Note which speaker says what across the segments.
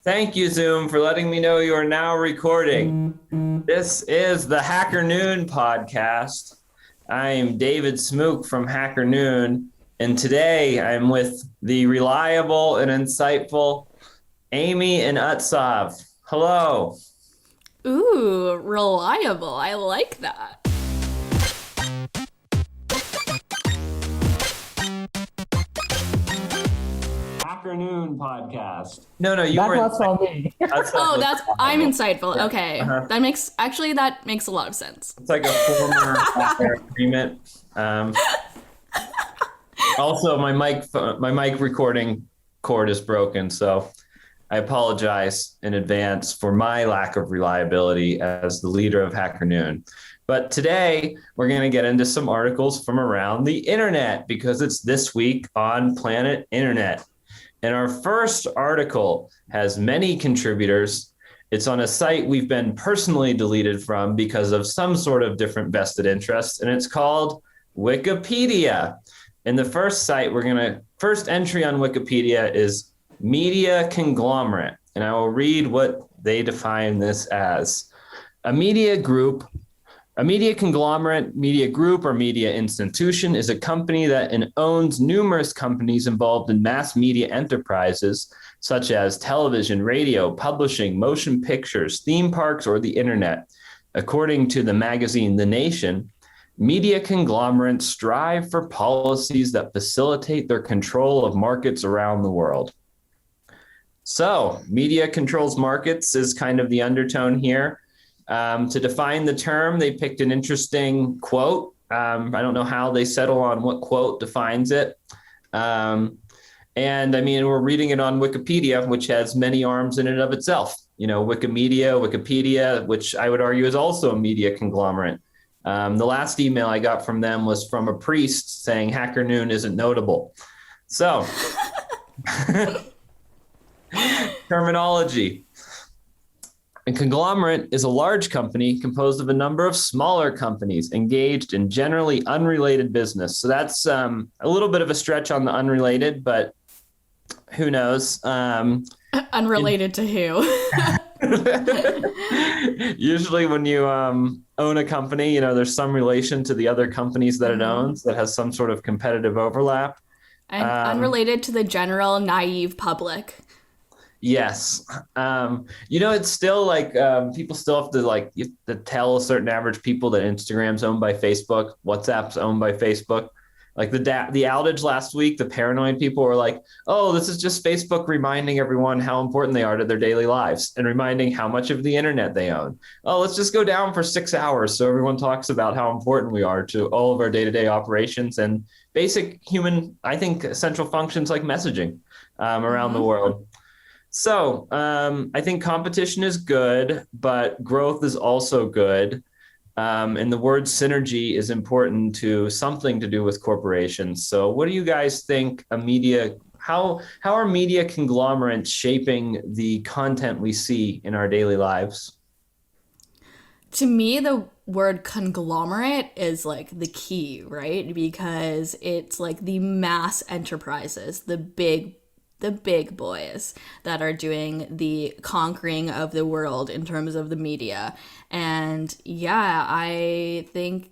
Speaker 1: Thank you, Zoom, for letting me know you are now recording. This is the Hacker Noon podcast. I am David Smook from Hacker Noon, and today I'm with the reliable and insightful Amy and Utsav. Hello.
Speaker 2: Ooh, reliable. I like that.
Speaker 1: Hacker Noon podcast. No, you
Speaker 3: That
Speaker 1: were
Speaker 3: was from me.
Speaker 2: I'm insightful.
Speaker 1: Yeah.
Speaker 2: Okay.
Speaker 1: Uh-huh.
Speaker 2: That makes a lot of sense.
Speaker 1: It's like a former agreement. Also, my mic recording cord is broken, so I apologize in advance for my lack of reliability as the leader of Hacker Noon. But today, we're going to get into some articles from around the internet because it's this week on Planet Internet. And our first article has many contributors. It's on a site we've been personally deleted from because of some sort of different vested interest, and it's called Wikipedia. And the first entry on Wikipedia is media conglomerate. And I will read what they define this as. A media conglomerate, media group, or media institution is a company that owns numerous companies involved in mass media enterprises, such as television, radio, publishing, motion pictures, theme parks, or the internet. According to the magazine The Nation, media conglomerates strive for policies that facilitate their control of markets around the world. So, media controls markets is kind of the undertone here. To define the term, they picked an interesting quote. I don't know how they settle on what quote defines it. And I mean, we're reading it on Wikipedia, which has many arms in and of itself. You know, Wikipedia, which I would argue is also a media conglomerate. The last email I got from them was from a priest saying Hacker Noon isn't notable. So, terminology. A conglomerate is a large company composed of a number of smaller companies engaged in generally unrelated business. So that's a little bit of a stretch on the unrelated, but who knows?
Speaker 2: Unrelated to who?
Speaker 1: Usually when you own a company, you know, there's some relation to the other companies that it owns that has some sort of competitive overlap.
Speaker 2: And unrelated to the general naive public.
Speaker 1: Yes. It's still like people still have to you have to tell a certain average people that Instagram's owned by Facebook, WhatsApp's owned by Facebook. Like the outage last week, the paranoid people were like, oh, this is just Facebook reminding everyone how important they are to their daily lives and reminding how much of the internet they own. Oh, let's just go down for 6 hours so everyone talks about how important we are to all of our day-to-day operations and basic human, I think, essential functions like messaging around the world. So I think competition is good, but growth is also good. And the word synergy is important to something to do with corporations. So what do you guys think how are media conglomerates shaping the content we see in our daily lives?
Speaker 2: To me, the word conglomerate is like the key, right? Because it's like the mass enterprises, the big boys that are doing the conquering of the world in terms of the media. And yeah, I think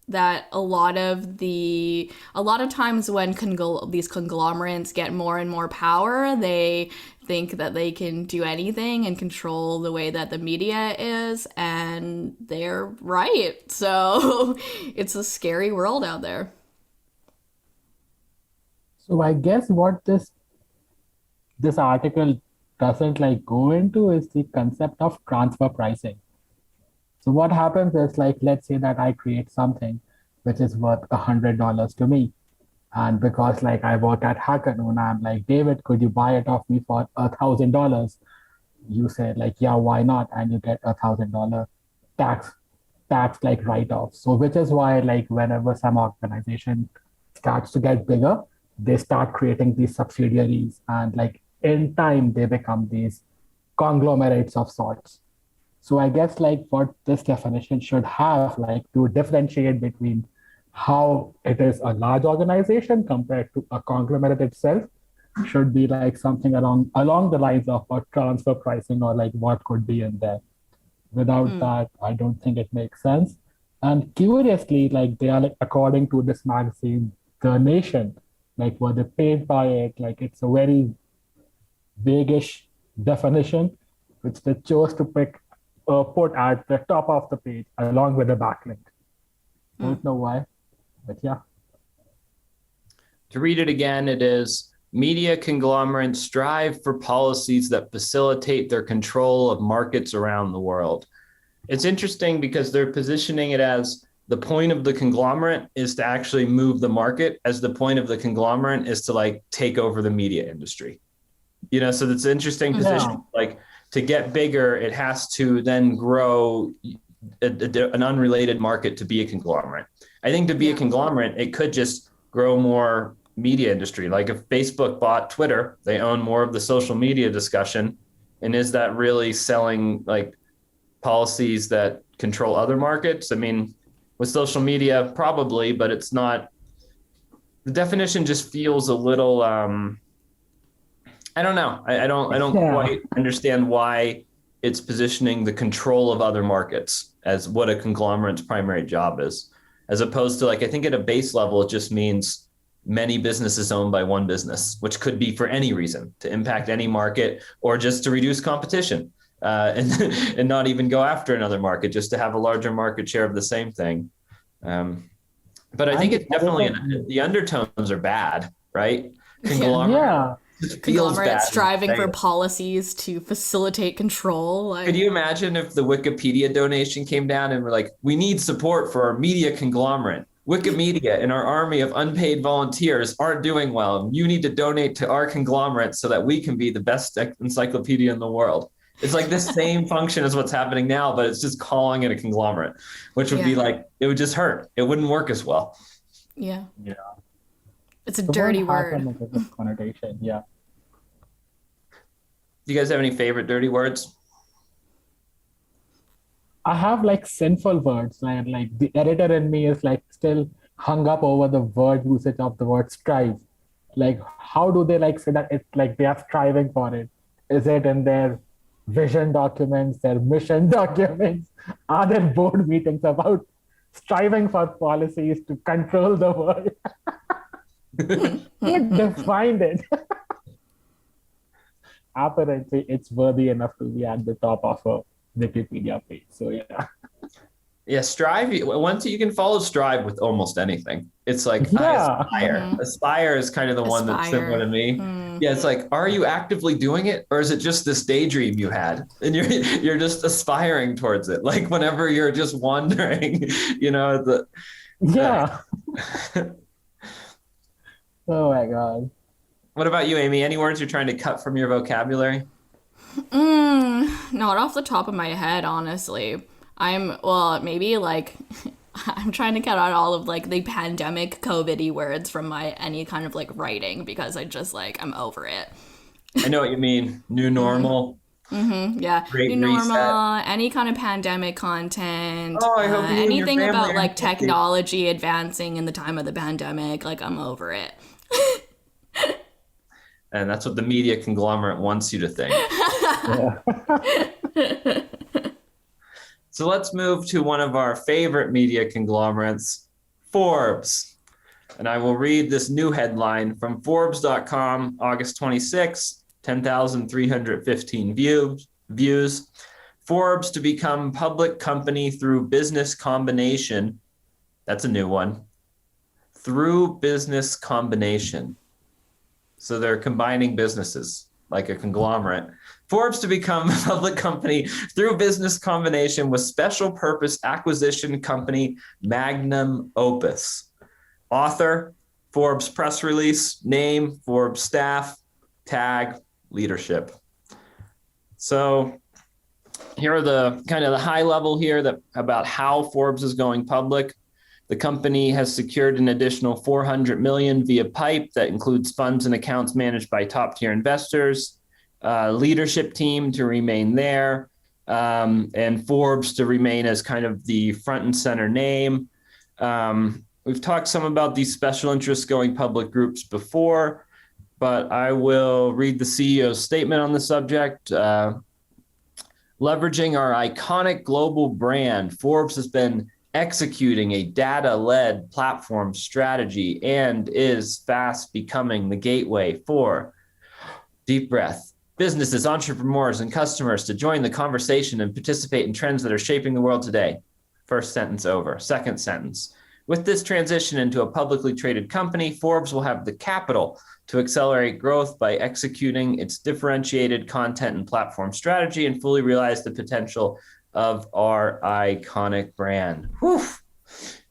Speaker 2: that a lot of times when these conglomerates get more and more power, they think that they can do anything and control the way that the media is, and they're right. So it's a scary world out there.
Speaker 3: So I guess what this article doesn't go into is the concept of transfer pricing. So what happens is let's say that I create something which is worth $100 to me. And because I work at Hackathon, I'm like, David, could you buy it off me for $1,000? You say yeah, why not? And you get $1,000 tax write-off. So which is why whenever some organization starts to get bigger, they start creating these subsidiaries, and in time they become these conglomerates of sorts. So I guess what this definition should have to differentiate between how it is a large organization compared to a conglomerate itself, should be like something along the lines of a transfer pricing or like what could be in there. Without that, I don't think it makes sense. And curiously, like they are like according to this magazine, The Nation, like were they paid by it? Like it's a very vaguish definition, which they chose to put at the top of the page along with the backlink. Don't know why, but yeah.
Speaker 1: To read it again, it is media conglomerates strive for policies that facilitate their control of markets around the world. It's interesting because they're positioning it as the point of the conglomerate is to actually move the market, as the point of the conglomerate is to like take over the media industry. You know, so that's an interesting position.
Speaker 3: Yeah.
Speaker 1: Like to get bigger, it has to then grow an unrelated market to be a conglomerate. I think to be a conglomerate, it could just grow more media industry. Like if Facebook bought Twitter, they own more of the social media discussion. And is that really selling like policies that control other markets? I mean, with social media, probably, but it's not. The definition just feels a little. I don't know. I don't quite understand why it's positioning the control of other markets as what a conglomerate's primary job is, as opposed to like I think at a base level it just means many businesses owned by one business, which could be for any reason, to impact any market or just to reduce competition and not even go after another market, just to have a larger market share of the same thing. But I think it's definitely, the undertones are bad, right?
Speaker 2: Conglomerates striving for policies to facilitate control.
Speaker 1: Could you imagine if the Wikipedia donation came down and we're like, we need support for our media conglomerate. Wikimedia and our army of unpaid volunteers aren't doing well. You need to donate to our conglomerate so that we can be the best encyclopedia in the world. It's like the same function as what's happening now, but it's just calling it a conglomerate, which would be like, it would just hurt. It wouldn't work as well.
Speaker 3: Yeah.
Speaker 2: It's a dirty word.
Speaker 3: Connotation. Yeah.
Speaker 1: Do you guys have any favorite dirty words?
Speaker 3: I have like sinful words, like the editor in me is like still hung up over the word usage of the word strive. Like, how do they like say that it's like they are striving for it? Is it in their vision documents, their mission documents? Are there board meetings about striving for policies to control the world? Who defined it? Apparently, it's worthy enough to be at the top of a Wikipedia page. So yeah.
Speaker 1: Yeah, Strive. Once you can follow Strive with almost anything. It's like Aspire. Mm-hmm. Aspire is kind of the one that's similar to me. Yeah, it's like, are you actively doing it, or is it just this daydream you had, and you're just aspiring towards it? Like whenever you're just wandering, you know the.
Speaker 3: Yeah. Oh my God.
Speaker 1: What about you, Amy? Any words you're trying to cut from your vocabulary?
Speaker 2: Not off the top of my head, honestly. Maybe like I'm trying to cut out all of like the pandemic COVID-y words from my any kind of like writing, because I just like I'm over it.
Speaker 1: I know what you mean. New normal.
Speaker 2: Yeah.
Speaker 1: Great
Speaker 2: New
Speaker 1: reset.
Speaker 2: normal, any kind of pandemic content,
Speaker 1: Oh, I hope
Speaker 2: anything about like technology advancing in the time of the pandemic, like I'm over it.
Speaker 1: And that's what the media conglomerate wants you to think. So let's move to one of our favorite media conglomerates, Forbes. And I will read this new headline from Forbes.com, August 26, 10,315 views. Forbes to become public company through business combination. That's a new one. Through business combination. So they're combining businesses like a conglomerate. Forbes to become a public company through business combination with special purpose acquisition company Magnum Opus. Author, Forbes press release, name, Forbes staff, tag, leadership. So here are the kind of the high level here about how Forbes is going public. The company has secured an additional $400 million via PIPE that includes funds and accounts managed by top-tier investors, leadership team to remain there, and Forbes to remain as kind of the front and center name. We've talked some about these special interests going public groups before, but I will read the CEO's statement on the subject. Leveraging our iconic global brand, Forbes has been executing a data-led platform strategy and is fast becoming the gateway for, deep breath, businesses, entrepreneurs, and customers to join the conversation and participate in trends that are shaping the world today. First sentence over. Second sentence. With this transition into a publicly traded company, Forbes will have the capital to accelerate growth by executing its differentiated content and platform strategy and fully realize the potential of our iconic brand. Whew.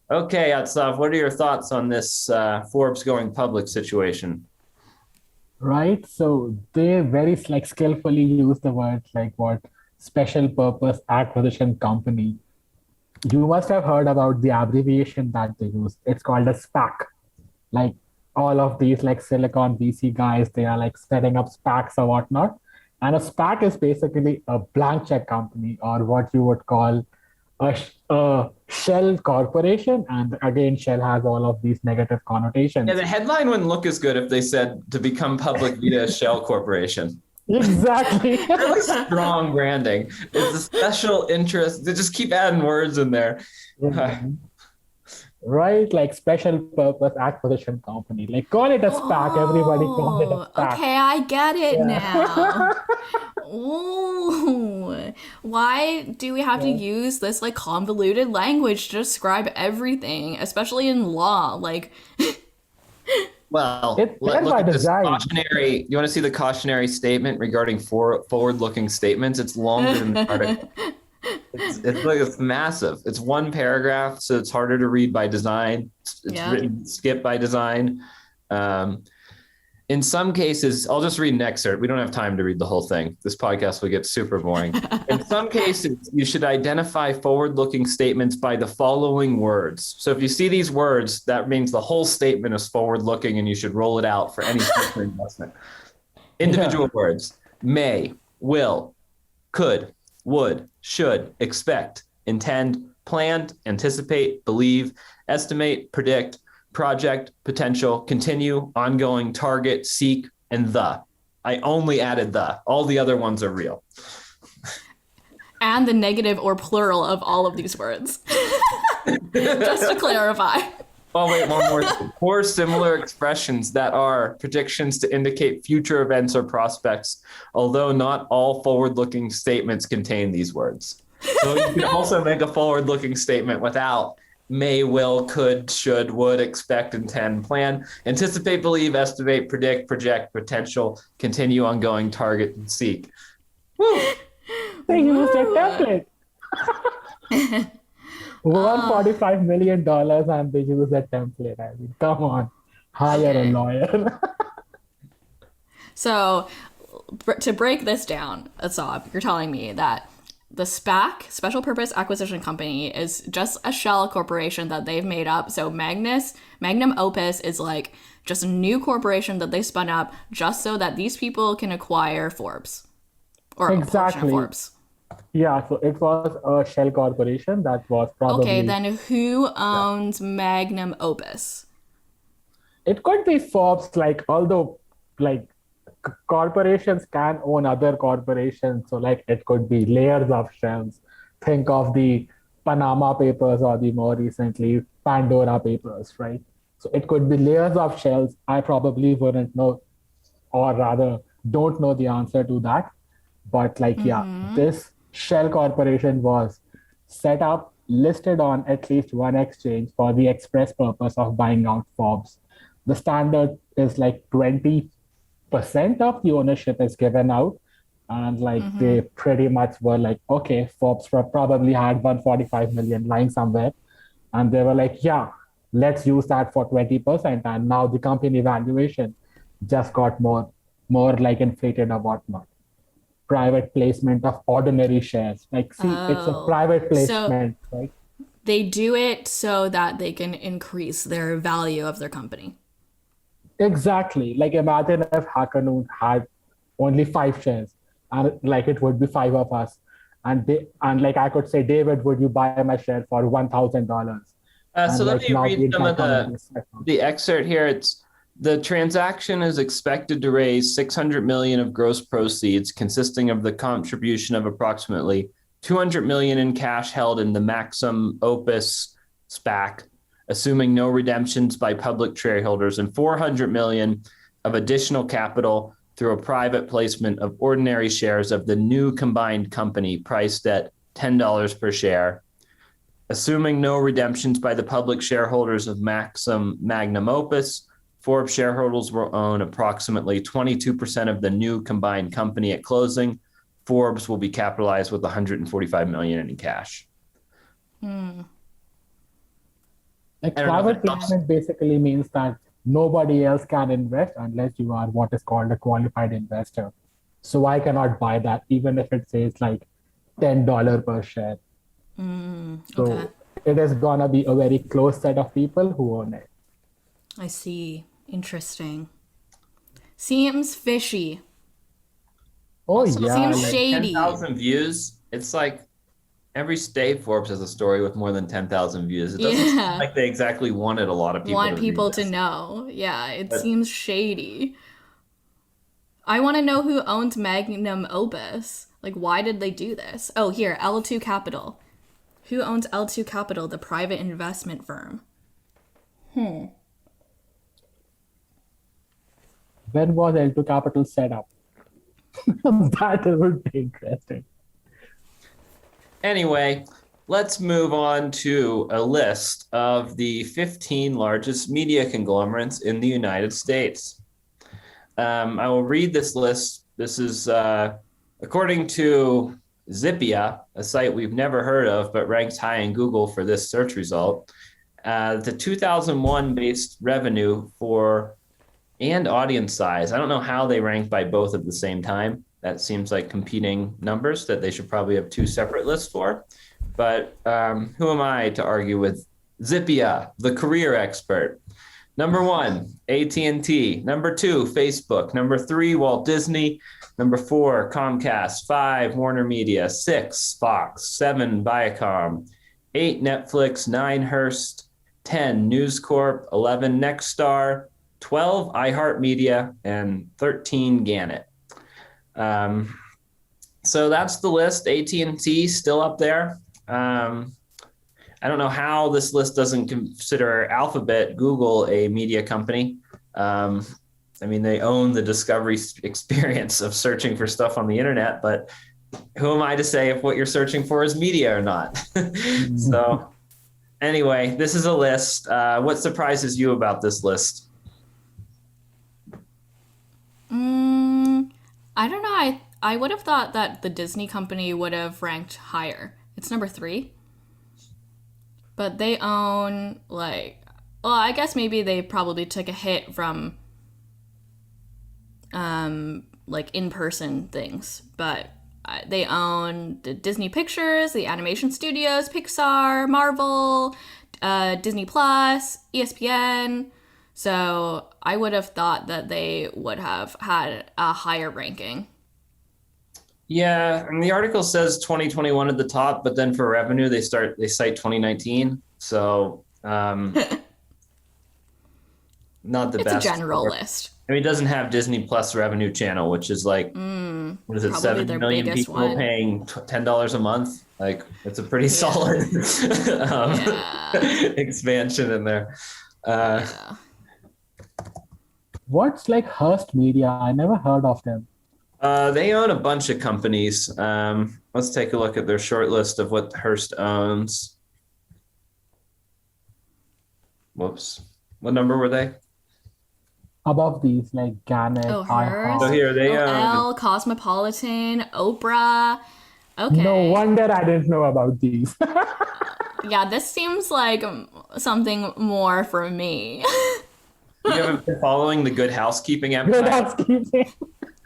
Speaker 1: Okay, Utsav, what are your thoughts on this Forbes going public situation?
Speaker 3: Right. So they very like skillfully use the word like what special purpose acquisition company. You must have heard about the abbreviation that they use. It's called a SPAC. Like all of these like Silicon VC guys, they are like setting up SPACs or whatnot. And a SPAC is basically a blank check company, or what you would call a shell corporation. And again, shell has all of these negative connotations.
Speaker 1: Yeah, the headline wouldn't look as good if they said to become public via a shell corporation.
Speaker 3: Exactly.
Speaker 1: Really strong branding. It's a special interest. They just keep adding words in there.
Speaker 3: Right, like special purpose acquisition company. Like call it a SPAC. Everybody call it a SPAC.
Speaker 2: Okay, I get it now. Oh, why do we have to use this like convoluted language to describe everything, especially in law? Like,
Speaker 1: well,
Speaker 3: It's
Speaker 1: look
Speaker 3: by
Speaker 1: at this
Speaker 3: design.
Speaker 1: cautionary. You want to see the cautionary statement regarding forward-looking statements? It's longer than the article. It's massive. It's one paragraph, so it's harder to read by design. It's written skip by design. In some cases, I'll just read an excerpt. We don't have time to read the whole thing. This podcast will get super boring. In some cases, you should identify forward-looking statements by the following words. So if you see these words, that means the whole statement is forward-looking and you should roll it out for any future investment. Individual words: may, will, could, would, should, expect, intend, planned, anticipate, believe, estimate, predict, project, potential, continue, ongoing, target, seek, and the. I only added the. All the other ones are real.
Speaker 2: and the negative or plural of all of these words. Just to clarify.
Speaker 1: Oh, wait, one more. Or similar expressions that are predictions to indicate future events or prospects, although not all forward-looking statements contain these words. So you can also make a forward-looking statement without may, will, could, should, would, expect, intend, plan, anticipate, believe, estimate, predict, project, potential, continue, ongoing, target, and seek. Woo!
Speaker 3: They used a template. $145 million and they use a template. I mean, come on, hire a lawyer.
Speaker 2: So, to break this down, Utsav, you're telling me that the SPAC, Special Purpose Acquisition Company, is just a shell corporation that they've made up. So Magnum Opus is like just a new corporation that they spun up just so that these people can acquire Forbes. Or
Speaker 3: Exactly.
Speaker 2: a portion of Forbes.
Speaker 3: Yeah, so it was a shell corporation that was probably...
Speaker 2: Okay, then who owns Magnum Opus?
Speaker 3: It could be Forbes, like, although, like, corporations can own other corporations. So, like, it could be layers of shells. Think of the Panama Papers or the more recently Pandora Papers, right? So it could be layers of shells. I probably wouldn't know, or rather don't know the answer to that. But like, this shell corporation was set up, listed on at least one exchange for the express purpose of buying out Forbes. The standard is like 20% of the ownership is given out. And like they pretty much were like, okay, Forbes probably had 145 million lying somewhere. And they were like, yeah, let's use that for 20%. And now the company valuation just got more like inflated or whatnot. Private placement of ordinary shares. Like, see, it's a private placement, right?
Speaker 2: They do it so that they can increase their value of their company.
Speaker 3: Exactly. Like, imagine if Hackanoon had only 5 shares, and like it would be 5 of us, and like I could say, David, would you buy my share for $1,000?
Speaker 1: So let me read some of the excerpt here. It's The transaction is expected to raise 600 million of gross proceeds, consisting of the contribution of approximately 200 million in cash held in the Maxim Opus SPAC, assuming no redemptions by public shareholders, and 400 million of additional capital through a private placement of ordinary shares of the new combined company priced at $10 per share. Assuming no redemptions by the public shareholders of Magnum Opus, Forbes shareholders will own approximately 22% of the new combined company at closing. Forbes will be capitalized with 145 million in cash.
Speaker 3: Like private placement basically means that nobody else can invest unless you are what is called a qualified investor. So I cannot buy that even if it says like $10 per share. So it is gonna be a very close set of people who own it.
Speaker 2: I see. Interesting. Seems fishy.
Speaker 3: Oh
Speaker 1: Also,
Speaker 3: yeah,
Speaker 2: seems shady.
Speaker 1: 10,000 views. It's like every day Forbes has a story with more than 10,000 views. It doesn't seem like they exactly wanted a lot of people
Speaker 2: Want
Speaker 1: to
Speaker 2: people
Speaker 1: read
Speaker 2: to
Speaker 1: this.
Speaker 2: know. Yeah, it seems shady. I want to know who owns Magnum Opus. Like, why did they do this? Oh, here, L2 Capital. Who owns L2 Capital, the private investment firm?
Speaker 3: When was L2 Capital set up? That would be interesting.
Speaker 1: Anyway, let's move on to a list of the 15 largest media conglomerates in the United States. I will read this list. This is according to Zippia, a site we've never heard of, but ranks high in Google for this search result. The 2001 based revenue for and audience size. I don't know how they rank by both at the same time. That seems like competing numbers that they should probably have two separate lists for. But who am I to argue with Zippia, the career expert? Number 1, AT&T. Number 2, Facebook. Number 3, Walt Disney. Number 4, Comcast. 5, Warner Media. 6, Fox. 7, Viacom. 8, Netflix. 9, Hearst. 10, News Corp. 11, Nexstar. 12, iHeartMedia. And 13, Gannett. So that's the list. AT&T still up there. I don't know how this list doesn't consider Alphabet, Google a media company. I mean, they own the discovery experience of searching for stuff on the internet, but who am I to say if what you're searching for is media or not? So anyway, this is a list. What surprises you about this list?
Speaker 2: I don't know. I would have thought that the Disney company would have ranked higher. It's number 3. But they own, like, well, I guess maybe they probably took a hit from, like, in-person things. But they own the Disney Pictures, the animation studios, Pixar, Marvel, Disney Plus, ESPN. So I would have thought that they would have had a higher ranking.
Speaker 1: Yeah, and the article says 2021 at the top, but then for revenue they cite 2019. So not the
Speaker 2: It's
Speaker 1: best.
Speaker 2: a general list.
Speaker 1: I mean, it doesn't have Disney Plus revenue channel, which is like what is it, 7 million people paying $10 a month? Like, it's a pretty solid expansion in there.
Speaker 3: What's like Hearst Media? I never heard of them.
Speaker 1: They own a bunch of companies. Let's take a look at their short list of what Hearst owns. Whoops. What number were they?
Speaker 3: Above these, like Gannett,
Speaker 2: Hearst.
Speaker 1: So here they
Speaker 2: OL, Cosmopolitan, Oprah. Okay.
Speaker 3: No wonder I didn't know about these.
Speaker 2: Yeah, this seems like something more for me.
Speaker 1: You haven't been following the Good Housekeeping Empire?
Speaker 3: Good housekeeping.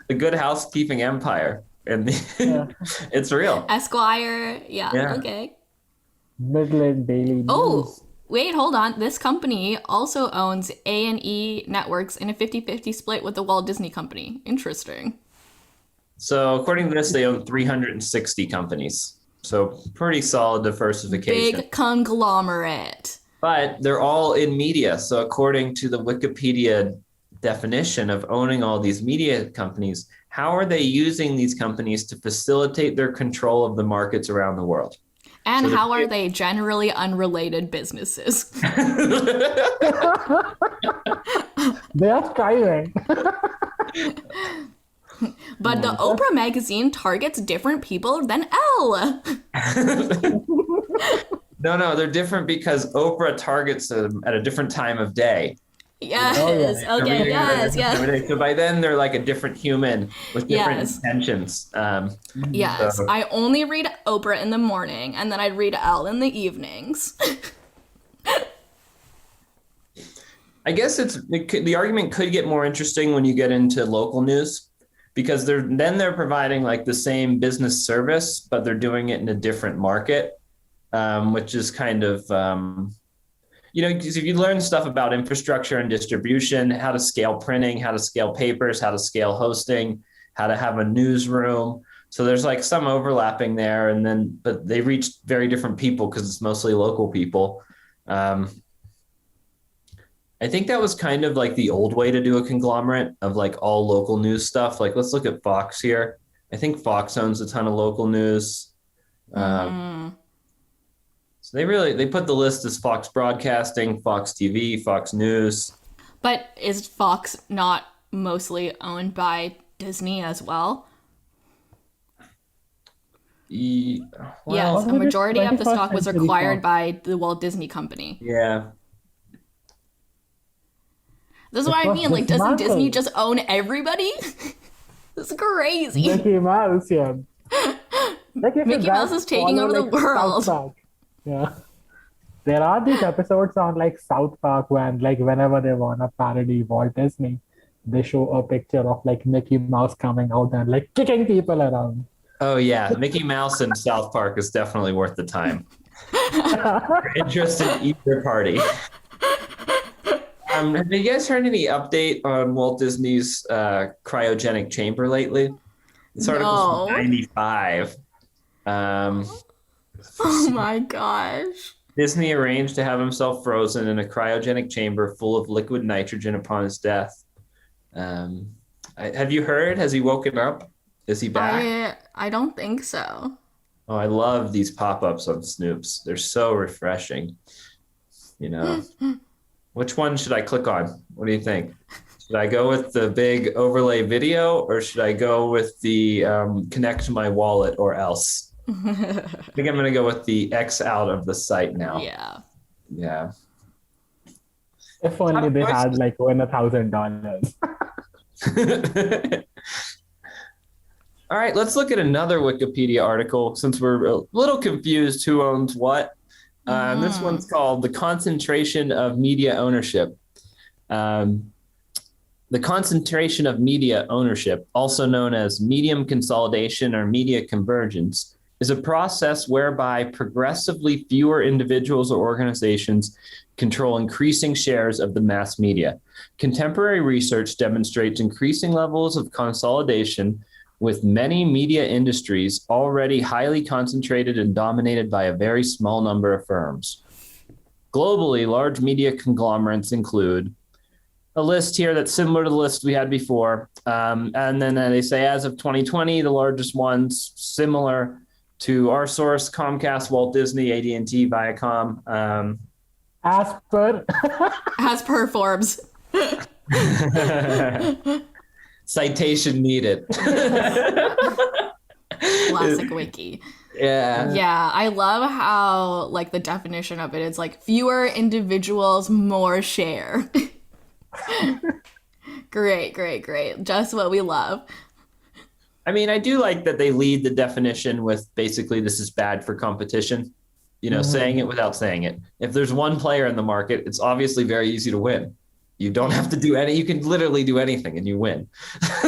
Speaker 1: The Good Housekeeping Empire. And it's real.
Speaker 2: Esquire. Yeah. Okay.
Speaker 3: Midland Daily News.
Speaker 2: Oh, wait, hold on. This company also owns A&E Networks in a 50-50 split with the Walt Disney Company. Interesting.
Speaker 1: So according to this, they own 360 companies. So pretty solid diversification.
Speaker 2: Big conglomerate.
Speaker 1: But they're all in media. So according to the Wikipedia definition of owning all these media companies, how are they using these companies to facilitate their control of the markets around the world?
Speaker 2: And how are they generally unrelated businesses?
Speaker 3: They are striving.
Speaker 2: But the Oprah magazine targets different people than Elle.
Speaker 1: No, they're different because Oprah targets them at a different time of day.
Speaker 2: Yes.
Speaker 3: yeah.
Speaker 2: Okay. Yes.
Speaker 1: So by then they're like a different human with different intentions.
Speaker 2: Yes. I only read Oprah in the morning, and then I read Elle in the evenings.
Speaker 1: I guess the argument could get more interesting when you get into local news, because they're providing like the same business service, but they're doing it in a different market, which is kind of because if you learn stuff about infrastructure and distribution, how to scale printing, how to scale papers, how to scale hosting, how to have a newsroom. So there's like some overlapping there, but they reach very different people because it's mostly local people. I think that was kind of like the old way to do a conglomerate of like all local news stuff. Like, let's look at Fox here. I think Fox owns a ton of local news. So they put the list as Fox Broadcasting, Fox TV, Fox News.
Speaker 2: But is Fox not mostly owned by Disney as well?
Speaker 1: Yes,
Speaker 2: a majority of the stock was acquired by the Walt Disney Company.
Speaker 1: Yeah.
Speaker 2: This is what I mean. Like, doesn't Disney just own everybody? This is crazy.
Speaker 3: Mickey Mouse, yeah.
Speaker 2: Mickey Mouse is taking over the world.
Speaker 3: Yeah. There are these episodes on like South Park when like whenever they want to parody Walt Disney, they show a picture of like Mickey Mouse coming out and like kicking people around.
Speaker 1: Oh yeah, Mickey Mouse in South Park is definitely worth the time. Interest in either party. Have you guys heard any update on Walt Disney's cryogenic chamber lately? This article's from 95.
Speaker 2: Oh my gosh.
Speaker 1: Disney arranged to have himself frozen in a cryogenic chamber full of liquid nitrogen upon his death. Have you heard? Has he woken up? Is he back?
Speaker 2: I don't think so.
Speaker 1: Oh, I love these pop-ups on Snoops. They're so refreshing. Which one should I click on? What do you think? Should I go with the big overlay video, or should I go with the connect to my wallet or else? I think I'm going to go with the X out of the site now. Yeah.
Speaker 3: If only they had like won $1,000.
Speaker 1: All right, let's look at another Wikipedia article since we're a little confused who owns what. This one's called The Concentration of Media Ownership. The concentration of media ownership, also known as medium consolidation or media convergence, is a process whereby progressively fewer individuals or organizations control increasing shares of the mass media. Contemporary research demonstrates increasing levels of consolidation, with many media industries already highly concentrated and dominated by a very small number of firms. Globally, large media conglomerates include a list here that's similar to the list we had before. And then they say, as of 2020, the largest ones similar to our source: Comcast, Walt Disney, AT&T, Viacom.
Speaker 3: As per
Speaker 2: Forbes.
Speaker 1: Citation needed.
Speaker 2: Classic wiki.
Speaker 1: Yeah,
Speaker 2: I love how like the definition of it is like fewer individuals, more share. Great. Just what we love.
Speaker 1: I mean, I do like that they lead the definition with basically this is bad for competition, saying it without saying it. If there's one player in the market, it's obviously very easy to win. You don't have to do you can literally do anything and you win.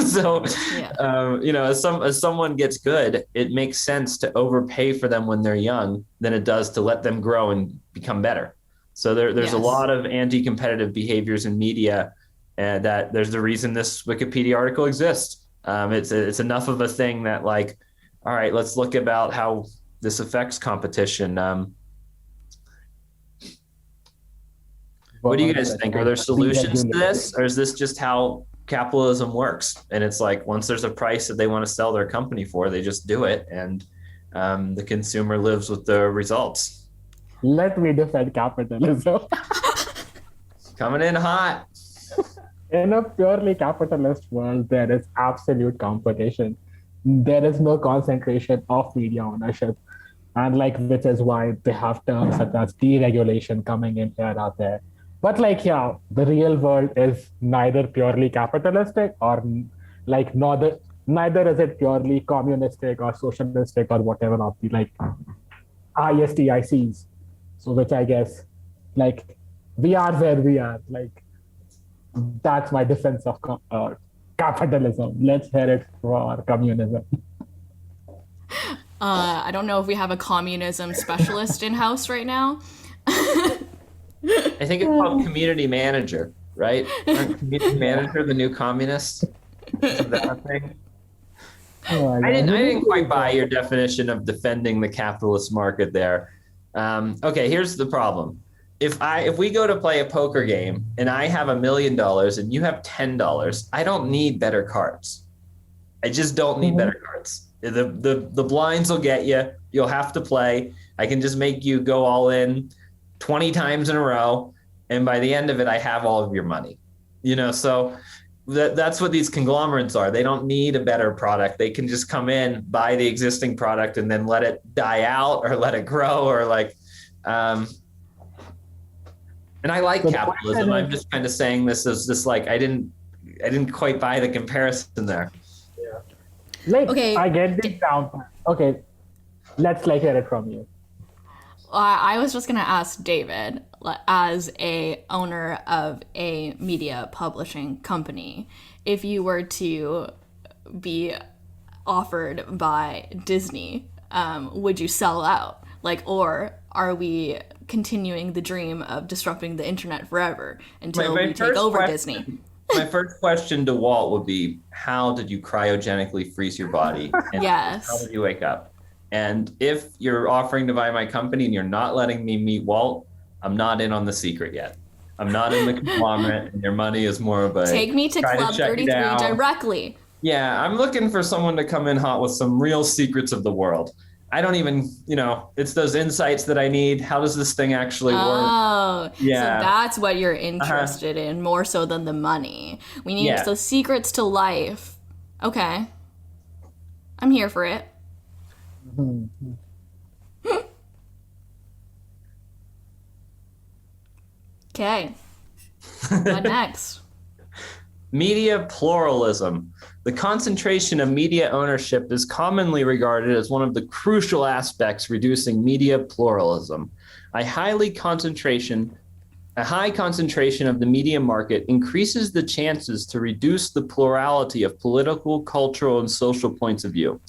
Speaker 1: So, as someone gets good, it makes sense to overpay for them when they're young than it does to let them grow and become better. So there's a lot of anti-competitive behaviors in media, and that there's the reason this Wikipedia article exists. It's enough of a thing that like, all right, let's look about how this affects competition. What do you
Speaker 3: world
Speaker 1: guys
Speaker 3: that's
Speaker 1: think? Are
Speaker 3: like
Speaker 1: there solutions to
Speaker 3: deregulated.
Speaker 1: this, or is this just how capitalism works? And it's like once there's a price that they want to sell their company for, they just do it, and the consumer lives with the results.
Speaker 3: Let me defend capitalism.
Speaker 1: Coming in hot.
Speaker 3: In a purely capitalist world, there is absolute competition. There is no concentration of media ownership. And like, which is why they have terms such as deregulation coming in here or there. But like, yeah, the real world is neither purely capitalistic or like neither is it purely communistic or socialistic or whatever of the like ISTICs. So which I guess like we are where we are. Like that's my defense of capitalism. Let's hear it for communism.
Speaker 2: I don't know if we have a communism specialist in house right now.
Speaker 1: I think it's called community manager, right? Aren't community manager the new communist? Isn't that a thing?
Speaker 3: Oh my
Speaker 1: I
Speaker 3: God.
Speaker 1: didn't quite buy your definition of defending the capitalist market there. Okay, here's the problem. If we go to play a poker game and I have $1 million and you have $10, I don't need better cards. I just don't need better cards. The blinds will get you. You'll have to play. I can just make you go all in 20 times in a row, and by the end of it, I have all of your money. So that's what these conglomerates are. They don't need a better product. They can just come in, buy the existing product, and then let it die out or let it grow or like. And I like capitalism. I'm just kind of saying this as just like I didn't quite buy the comparison there.
Speaker 3: Yeah. Like
Speaker 2: Okay.
Speaker 3: I get the down. Okay, let's like hear it from you.
Speaker 2: I was just gonna ask David, as a owner of a media publishing company, if you were to be offered by Disney, would you sell out? Like, or are we continuing the dream of disrupting the internet forever until we take over Disney?
Speaker 1: My first question to Walt would be, how did you cryogenically freeze your body? And
Speaker 2: Yes.
Speaker 1: how did you wake up? And if you're offering to buy my company and you're not letting me meet Walt, I'm not in on the secret yet. I'm not in the conglomerate, and your money is more of a
Speaker 2: Take me to Club 33 directly.
Speaker 1: Yeah, I'm looking for someone to come in hot with some real secrets of the world. I don't even, it's those insights that I need. How does this thing actually work?
Speaker 2: Oh,
Speaker 1: Yeah.
Speaker 2: So that's what you're interested in, more so than the money. We need those secrets to life. Okay. I'm here for it. Okay. What next?
Speaker 1: Media pluralism. The concentration of media ownership is commonly regarded as one of the crucial aspects reducing media pluralism. A high concentration of the media market increases the chances to reduce the plurality of political, cultural, and social points of view.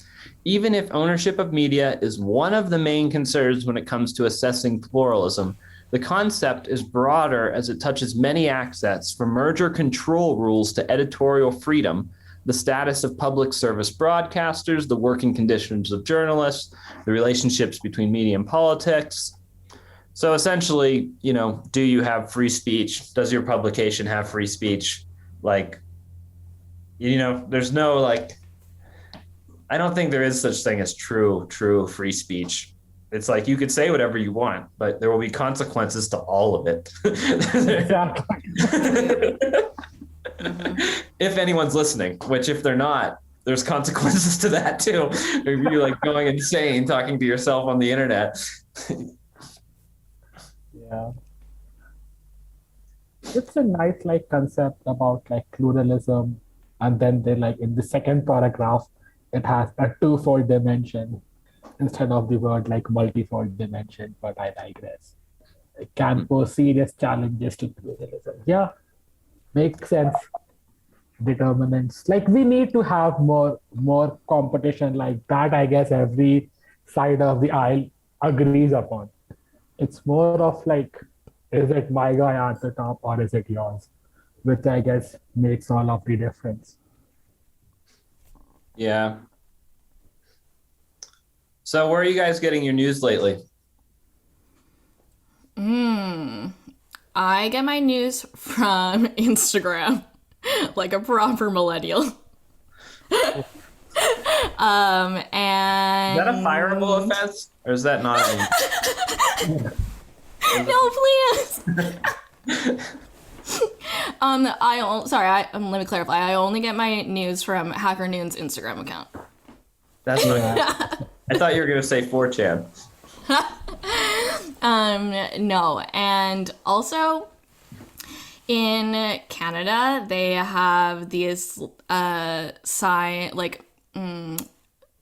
Speaker 1: Even if ownership of media is one of the main concerns when it comes to assessing pluralism, the concept is broader as it touches many aspects, from merger control rules to editorial freedom, the status of public service broadcasters, the working conditions of journalists, the relationships between media and politics. So essentially, do you have free speech? Does your publication have free speech? There's no I don't think there is such thing as true free speech. It's like you could say whatever you want, but there will be consequences to all of it.
Speaker 3: Exactly.
Speaker 1: If anyone's listening, which if they're not, there's consequences to that too. If you're going insane talking to yourself on the internet.
Speaker 3: Yeah. It's a nice concept about pluralism, and then they in the second paragraph it has a twofold dimension instead of the word multifold dimension, but I digress. It can pose serious challenges to pluralism. Yeah, makes sense. Determinants. We need to have more competition like that. I guess every side of the aisle agrees upon. It's more of is it my guy at the top or is it yours? Which I guess makes all of the difference.
Speaker 1: Yeah. So where are you guys getting your news lately?
Speaker 2: I get my news from Instagram, like a proper millennial. And
Speaker 1: Is that a fireable offense, or is that not?
Speaker 2: no, please. Let me clarify. I only get my news from Hacker Noon's Instagram account.
Speaker 1: That's not. I thought you were gonna say 4chan.
Speaker 2: No, and also in Canada they have these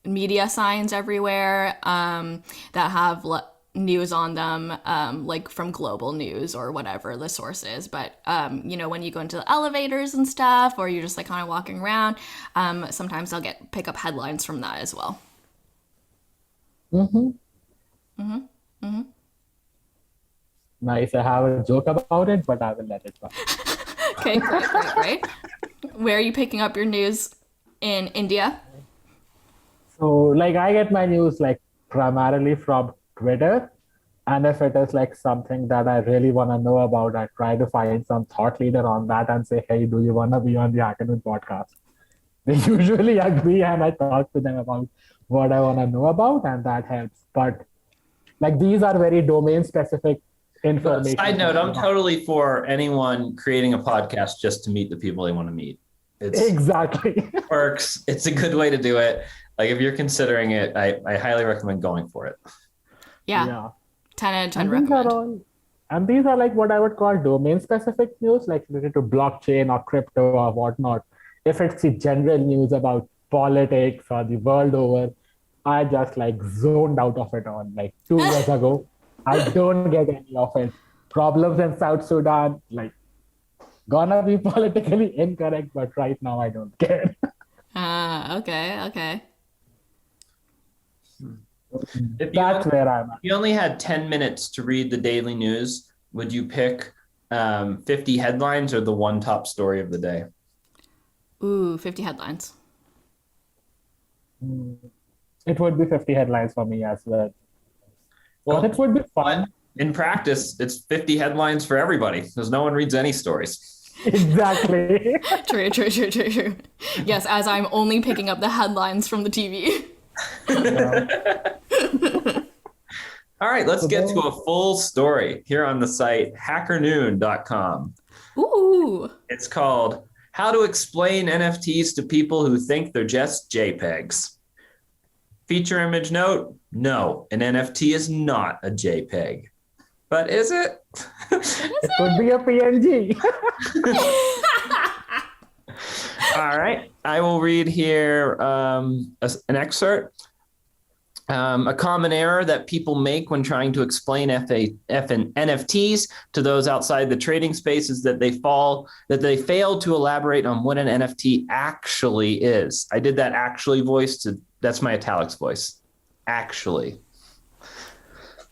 Speaker 2: media signs everywhere that have news on them, like from global news or whatever the source is. But when you go into the elevators and stuff, or you're just like kind of walking around, sometimes I'll pick up headlines from that as well.
Speaker 3: Nice. I have a joke about it, but I will let it pass.
Speaker 2: Okay, great. Where are you picking up your news in India?
Speaker 3: So like I get my news like primarily from Twitter. And if it is like something that I really want to know about, I try to find some thought leader on that and say, hey, do you want to be on the Hackathon podcast? They usually agree and I talk to them about what I want to know about, and that helps. But like these are very domain specific information.
Speaker 1: Side note, I'm totally for anyone creating a podcast just to meet the people they want to meet.
Speaker 3: Exactly.
Speaker 1: Works. It's a good way to do it. Like if you're considering it, I highly recommend going for it.
Speaker 2: Yeah. 10 out of 10 recommend.
Speaker 3: And these are like what I would call domain specific news, like related to blockchain or crypto or whatnot. If it's the general news about politics or the world over, I just like zoned out of it on like 2 years ago. I don't get any of it. Problems in South Sudan, like gonna be politically incorrect, but right now I don't care.
Speaker 2: Okay.
Speaker 3: That's where I'm at.
Speaker 1: If you only had 10 minutes to read the daily news, would you pick 50 headlines or the one top story of the day?
Speaker 2: Ooh, 50 headlines.
Speaker 3: It would be 50 headlines for me as well. Well, it would be fun.
Speaker 1: In practice, it's 50 headlines for everybody because no one reads any stories.
Speaker 3: Exactly.
Speaker 2: True. Yes, as I'm only picking up the headlines from the TV.
Speaker 1: All right, let's get to a full story here on the site hackernoon.com.
Speaker 2: Ooh.
Speaker 1: It's called How to Explain NFTs to People Who Think They're Just JPEGs. Feature image note, no, an NFT is not a JPEG. But is it?
Speaker 3: It could be a PNG.
Speaker 1: All right, I will read here an excerpt. A common error that people make when trying to explain NFTs to those outside the trading space is that they fail to elaborate on what an NFT actually is. I did that actually voice that's my italics voice. Actually.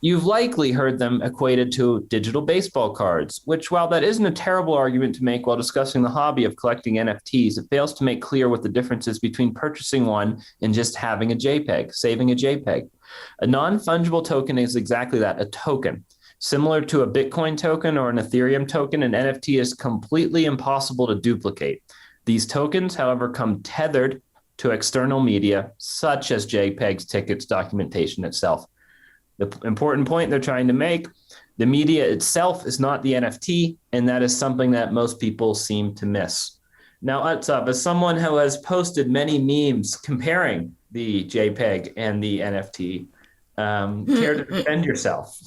Speaker 1: You've likely heard them equated to digital baseball cards, which, while that isn't a terrible argument to make while discussing the hobby of collecting NFTs, it fails to make clear what the difference is between purchasing one and just having a JPEG, saving a JPEG. A non-fungible token is exactly that, a token. Similar to a Bitcoin token or an Ethereum token, an NFT is completely impossible to duplicate. These tokens, however, come tethered to external media, such as JPEGs, tickets, documentation itself. The important point they're trying to make, the media itself is not the NFT, and that is something that most people seem to miss. Now, Utsav, as someone who has posted many memes comparing the JPEG and the NFT, care to defend yourself?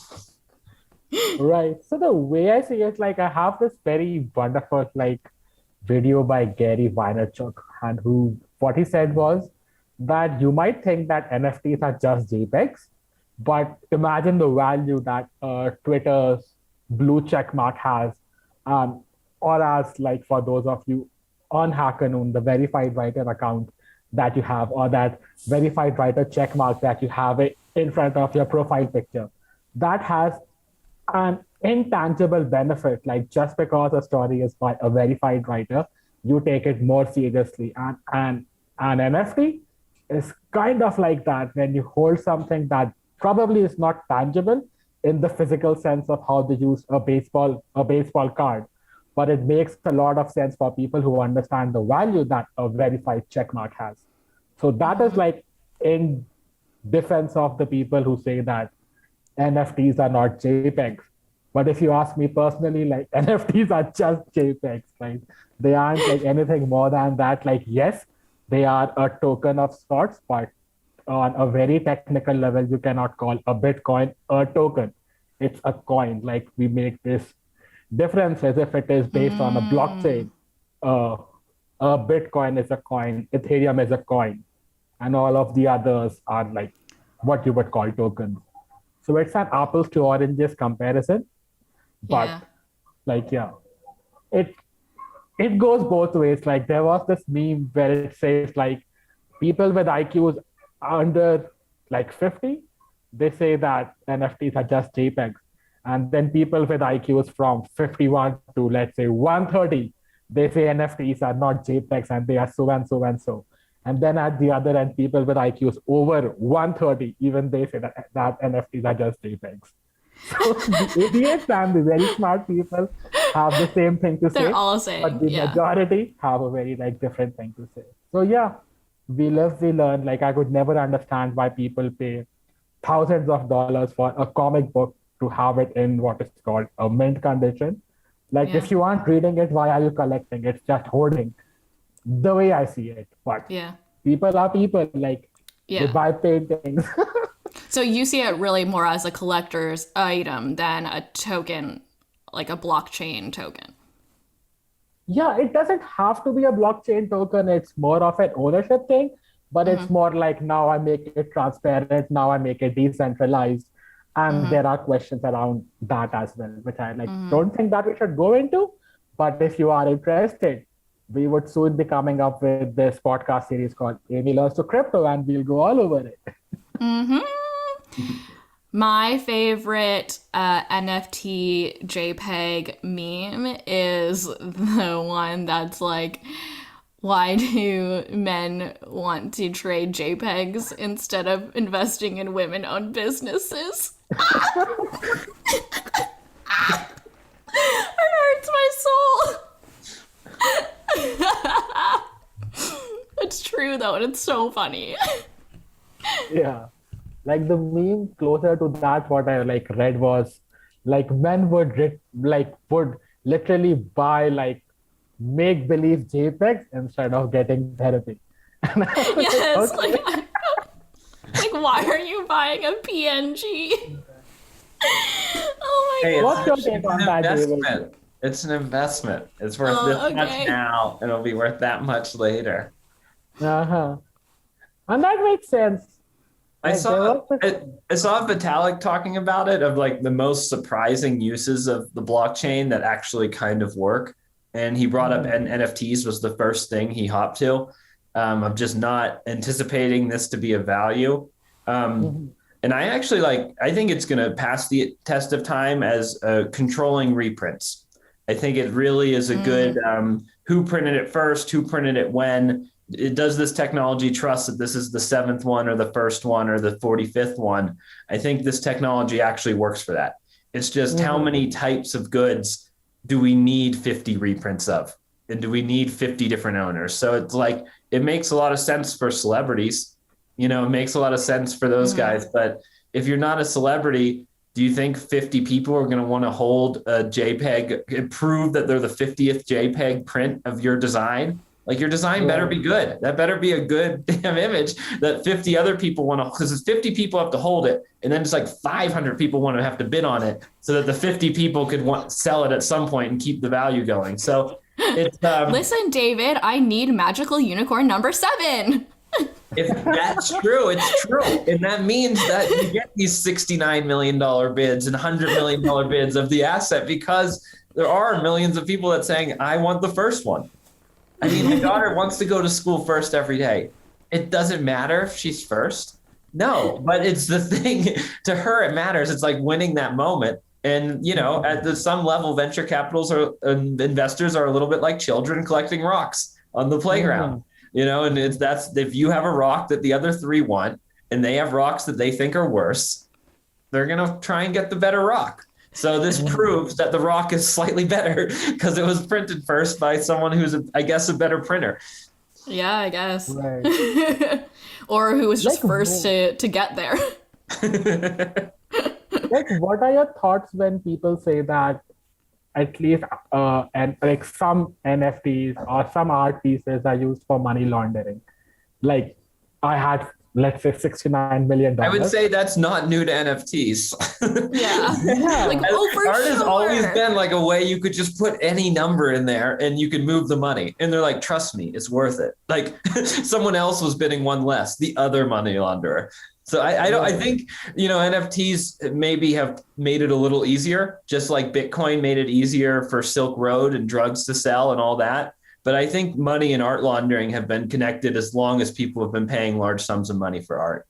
Speaker 3: Right. So the way I see it, like I have this very wonderful video by Gary Vaynerchuk, and what he said was that you might think that NFTs are just JPEGs, but imagine the value that Twitter's blue check mark has, or as like for those of you on Hackernoon, the verified writer account that you have, or that verified writer check mark that you have in front of your profile picture. That has an intangible benefit. Like just because a story is by a verified writer, you take it more seriously. And an NFT is kind of like that when you hold something that probably is not tangible, in the physical sense of how they use a baseball card, but it makes a lot of sense for people who understand the value that a verified checkmark has. So that is like in defense of the people who say that NFTs are not JPEGs. But if you ask me personally, like NFTs are just JPEGs. Like they aren't like anything more than that. Like, yes, they are a token of sorts, but on a very technical level, you cannot call a Bitcoin a token. It's a coin. Like we make this difference as if it is based on a blockchain. Uh, a Bitcoin is a coin, Ethereum is a coin, and all of the others are like what you would call tokens. So it's an apples to oranges comparison, but
Speaker 2: Yeah.
Speaker 3: like yeah, it it goes both ways. Like there was this meme where it says like people with IQs under like 50, they say that NFTs are just JPEGs. And then people with IQs from 51 to let's say 130, they say NFTs are not JPEGs and they are so and so and so. And then at the other end, people with IQs over 130, even they say that NFTs are just JPEGs. So the idiots and the very smart people have the same thing to
Speaker 2: They're
Speaker 3: say,
Speaker 2: all
Speaker 3: but
Speaker 2: saying,
Speaker 3: the
Speaker 2: yeah.
Speaker 3: majority have a very like different thing to say. So yeah, we live, we learn. Like I could never understand why people pay thousands of dollars for a comic book to have it in what is called a mint condition. Like
Speaker 2: Yeah.
Speaker 3: if you aren't reading it, why are you collecting? It's just hoarding. The way I see it, but
Speaker 2: Yeah.
Speaker 3: people are people. Like they
Speaker 2: Yeah.
Speaker 3: buy paintings.
Speaker 2: So you see it really more as a collector's item than a token, like a blockchain token.
Speaker 3: Yeah, it doesn't have to be a blockchain token. It's more of an ownership thing, but it's more like now I make it transparent, now I make it decentralized. And there are questions around that as well, which I like don't think that we should go into. But if you are interested, we would soon be coming up with this podcast series called Amy Learns to Crypto, and we'll go all over it.
Speaker 2: My favorite NFT JPEG meme is the one that's like, why do men want to trade JPEGs instead of investing in women-owned businesses? It hurts my soul. It's true though, and it's so funny.
Speaker 3: Yeah. Like the meme closer to that, what I like read was like men would literally buy like make believe JPEGs instead of getting therapy. And I was
Speaker 2: Yes,
Speaker 3: okay.
Speaker 2: like why are you buying a PNG? Oh my
Speaker 1: Hey,
Speaker 2: god.
Speaker 3: What's your
Speaker 1: it's
Speaker 3: take on
Speaker 1: an
Speaker 3: that, David?
Speaker 1: investment. It's an investment. It's worth
Speaker 2: Oh,
Speaker 1: this
Speaker 2: okay.
Speaker 1: much now, and it'll be worth that much later.
Speaker 3: Uh-huh. And that makes sense.
Speaker 1: I
Speaker 3: Like,
Speaker 1: saw
Speaker 3: there
Speaker 1: I saw Vitalik talking about it of like the most surprising uses of the blockchain that actually kind of work, and he brought up NFTs was the first thing he hopped to. I'm just not anticipating this to be a value. And I actually I think it's going to pass the test of time as controlling reprints. I think it really is a good who printed it first, who printed it when. Does this technology trust that this is the 7th one or the first one or the 45th one? I think this technology actually works for that. It's just how many types of goods do we need 50 reprints of? And do we need 50 different owners? So it's like, it makes a lot of sense for celebrities. You know, it makes a lot of sense for those guys. But if you're not a celebrity, do you think 50 people are going to want to hold a JPEG and prove that they're the 50th JPEG print of your design? Like your design better be good. That better be a good damn image that 50 other people want to, because it's 50 people have to hold it. And then it's like 500 people want to have to bid on it so that the 50 people could sell it at some point and keep the value going. So it's,
Speaker 2: Listen, David, I need magical unicorn number 7.
Speaker 1: if that's true, it's true. And that means that you get these $69 million bids and $100 million bids of the asset because there are millions of people that saying, I want the first one. I mean, my daughter wants to go to school first every day. It doesn't matter if she's first. No, but it's the thing to her, it matters. It's like winning that moment. And, you know, at some level, venture capitals investors are a little bit like children collecting rocks on the playground, you know, and that's if you have a rock that the other 3 want and they have rocks that they think are worse, they're going to try and get the better rock. So this proves that the rock is slightly better because it was printed first by someone who's, I guess, a better printer.
Speaker 2: Yeah, I guess.
Speaker 3: Right.
Speaker 2: Or who was just
Speaker 3: Like,
Speaker 2: first to get there.
Speaker 3: like, what are your thoughts when people say that at least and like some NFTs or some art pieces are used for money laundering? Like, I had, let's say, $69 million.
Speaker 1: I would say that's not new to NFTs.
Speaker 2: Yeah.
Speaker 3: Yeah.
Speaker 2: Like, oh, for
Speaker 1: Art
Speaker 2: sure.
Speaker 1: has always been like a way you could just put any number in there and you could move the money. And they're like, trust me, it's worth it. Like someone else was bidding one less, the other money launderer. So I think, NFTs maybe have made it a little easier, just like Bitcoin made it easier for Silk Road and drugs to sell and all that. But I think money and art laundering have been connected as long as people have been paying large sums of money for art.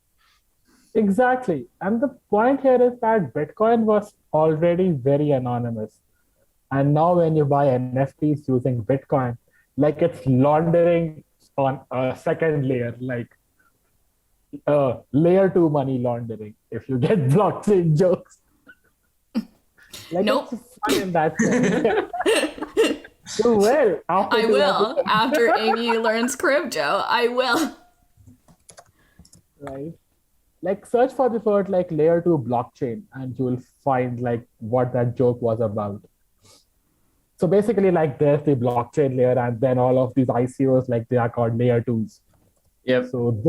Speaker 3: Exactly. And the point here is that Bitcoin was already very anonymous. And now when you buy NFTs using Bitcoin, like it's laundering on a second layer, like layer 2 money laundering, if you get blockchain jokes. Like,
Speaker 2: Nope.
Speaker 3: it's fun in that sense. You will.
Speaker 2: I will. After Amy learns crypto, I will.
Speaker 3: Right. Like, search for the word like layer 2 blockchain and you will find like what that joke was about. So basically, like, there's the blockchain layer and then all of these ICOs, like, they are called layer 2s.
Speaker 1: Yep.
Speaker 3: So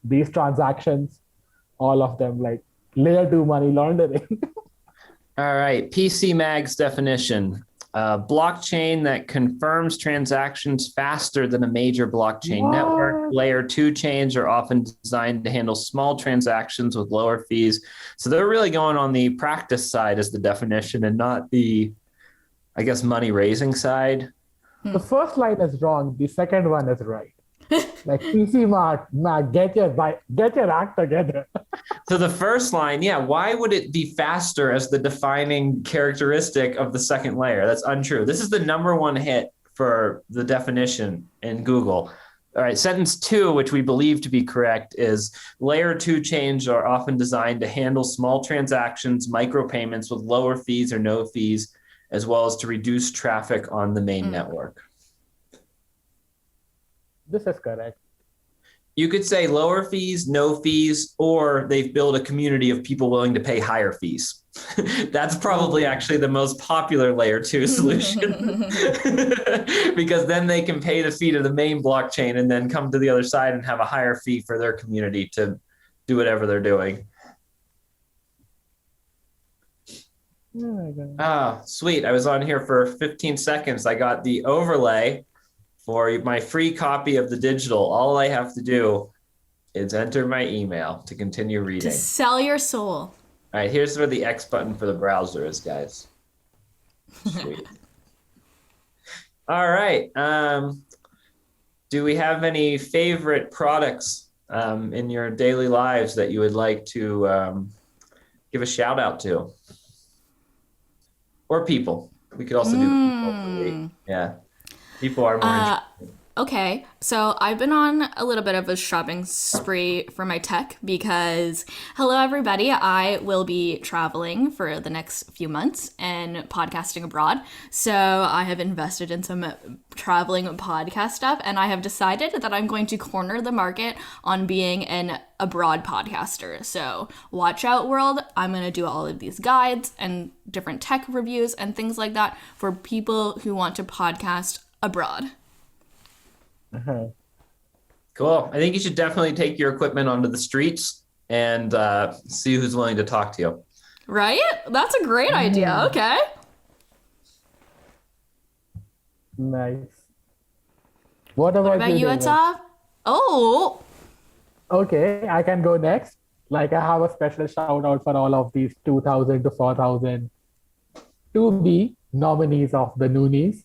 Speaker 3: these transactions, all of them, like layer 2 money laundering.
Speaker 1: All right. PC Mag's definition. Blockchain that confirms transactions faster than a major blockchain network. Layer 2 chains are often designed to handle small transactions with lower fees. So they're really going on the practice side as the definition and not the, I guess, money raising side.
Speaker 3: The first line is wrong. The second one is right. Like, PC Mag, get your act together.
Speaker 1: So the first line, yeah, why would it be faster as the defining characteristic of the second layer? That's untrue. This is the number one hit for the definition in Google. All right, sentence 2, which we believe to be correct, is layer 2 chains are often designed to handle small transactions, micropayments with lower fees or no fees, as well as to reduce traffic on the main network.
Speaker 3: This is correct.
Speaker 1: You could say lower fees, no fees, or they've built a community of people willing to pay higher fees. That's probably actually the most popular layer 2 solution because then they can pay the fee to the main blockchain and then come to the other side and have a higher fee for their community to do whatever they're doing. Oh, sweet. I was on here for 15 seconds. I got the overlay for my free copy of the digital. All I have to do is enter my email to continue reading.
Speaker 2: To sell your soul.
Speaker 1: All right, here's where the X button for the browser is, guys. Sweet. All right. Do we have any favorite products in your daily lives that you would like to give a shout out to? Or people? We could also do people. Yeah. People are more interesting.
Speaker 2: Okay, so I've been on a little bit of a shopping spree for my tech because, hello everybody, I will be traveling for the next few months and podcasting abroad. So I have invested in some traveling podcast stuff and I have decided that I'm going to corner the market on being an abroad podcaster. So watch out, world. I'm going to do all of these guides and different tech reviews and things like that for people who want to podcast abroad.
Speaker 1: Cool. I think you should definitely take your equipment onto the streets and see who's willing to talk to you.
Speaker 2: Right? That's a great idea. Okay.
Speaker 3: Nice. What about
Speaker 2: you,
Speaker 3: David?
Speaker 2: Utsav? Oh.
Speaker 3: Okay, I can go next. Like, I have a special shout out for all of these 2,000 to 4,000 to be nominees of the Noonies.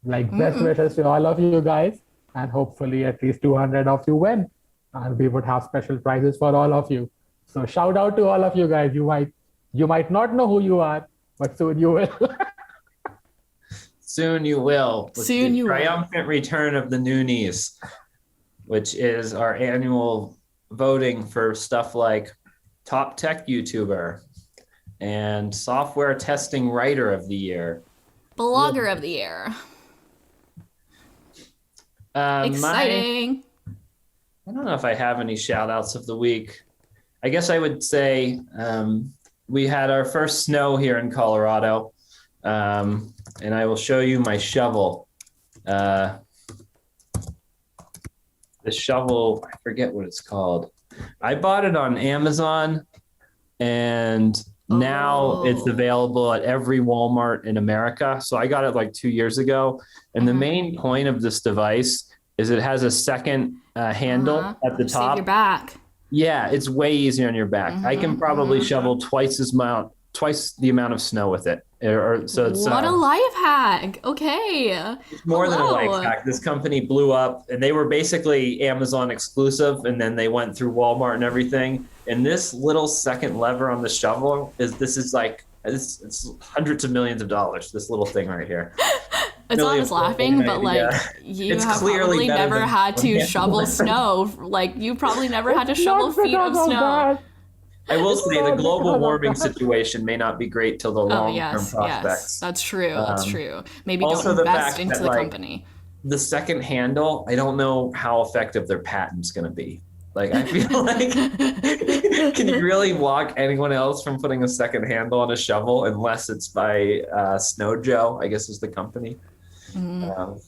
Speaker 3: Like, best wishes to all of you guys. And hopefully at least 200 of you win. And we would have special prizes for all of you. So shout out to all of you guys. You might not know who you are, but soon you will.
Speaker 1: Soon you will.
Speaker 2: Soon you will.
Speaker 1: Triumphant return of the Noonies, which is our annual voting for stuff like top tech YouTuber, and Software Testing Writer of the Year.
Speaker 2: Blogger of the year. Exciting.
Speaker 1: I don't know if I have any shout outs of the week. I guess I would say we had our first snow here in Colorado, and I will show you my shovel. The shovel, I forget what it's called. I bought it on Amazon, and now it's available at every Walmart in America. So I got it like 2 years ago. And the main point of this device is it has a second handle at the top.
Speaker 2: Save your back.
Speaker 1: Yeah, it's way easier on your back. I can probably shovel twice the amount of snow with it. So it's
Speaker 2: what a life hack. Okay.
Speaker 1: It's more than a life hack. This company blew up, and they were basically Amazon exclusive, and then they went through Walmart and everything. And this little second lever on the shovel it's hundreds of millions of dollars, this little thing right here.
Speaker 2: It's not just laughing, but like you have probably never had to shovel snow. Like you probably never had to shovel feet of snow.
Speaker 1: I will say the global warming situation may not be great till the long-term prospects.
Speaker 2: Yes, that's true. That's true. Maybe
Speaker 1: also
Speaker 2: don't invest into the company.
Speaker 1: The second handle, I don't know how effective their patent's going to be. Like, I feel like, can you really block anyone else from putting a second handle on a shovel unless it's by Snow Joe, I guess is the company. So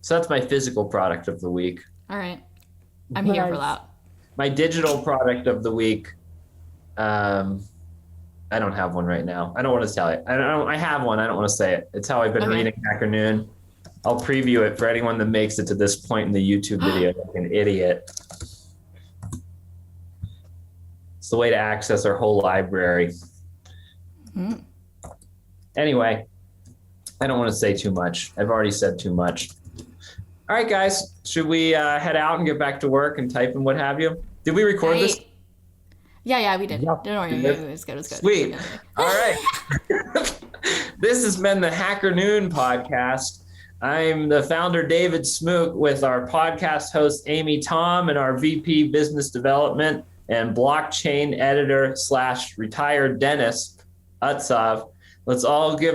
Speaker 1: that's my physical product of the week.
Speaker 2: All right. I'm here for that.
Speaker 1: My digital product of the week, I don't have one right now. I don't want to tell you. I have one. I don't want to say it. It's how I've been reading Hacker Noon. I'll preview it for anyone that makes it to this point in the YouTube video like an idiot. It's the way to access our whole library. Anyway, I don't want to say too much. I've already said too much. All right, guys, should we head out and get back to work and type and what have you? Did we record this?
Speaker 2: Yeah, we did.
Speaker 3: Yep.
Speaker 2: Don't worry, it was good.
Speaker 1: Sweet. All right. This has been the Hacker Noon podcast. I'm the founder, David Smook, with our podcast host, Amy Tom, and our VP Business Development and blockchain editor / retired dentist, Utsav. Let's all give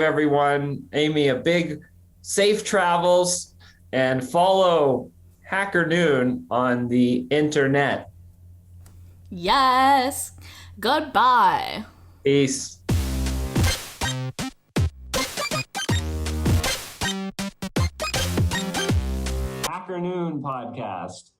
Speaker 1: Amy a big safe travels and follow Hacker Noon on the internet.
Speaker 2: Yes. Goodbye.
Speaker 1: Peace. Hacker Noon podcast.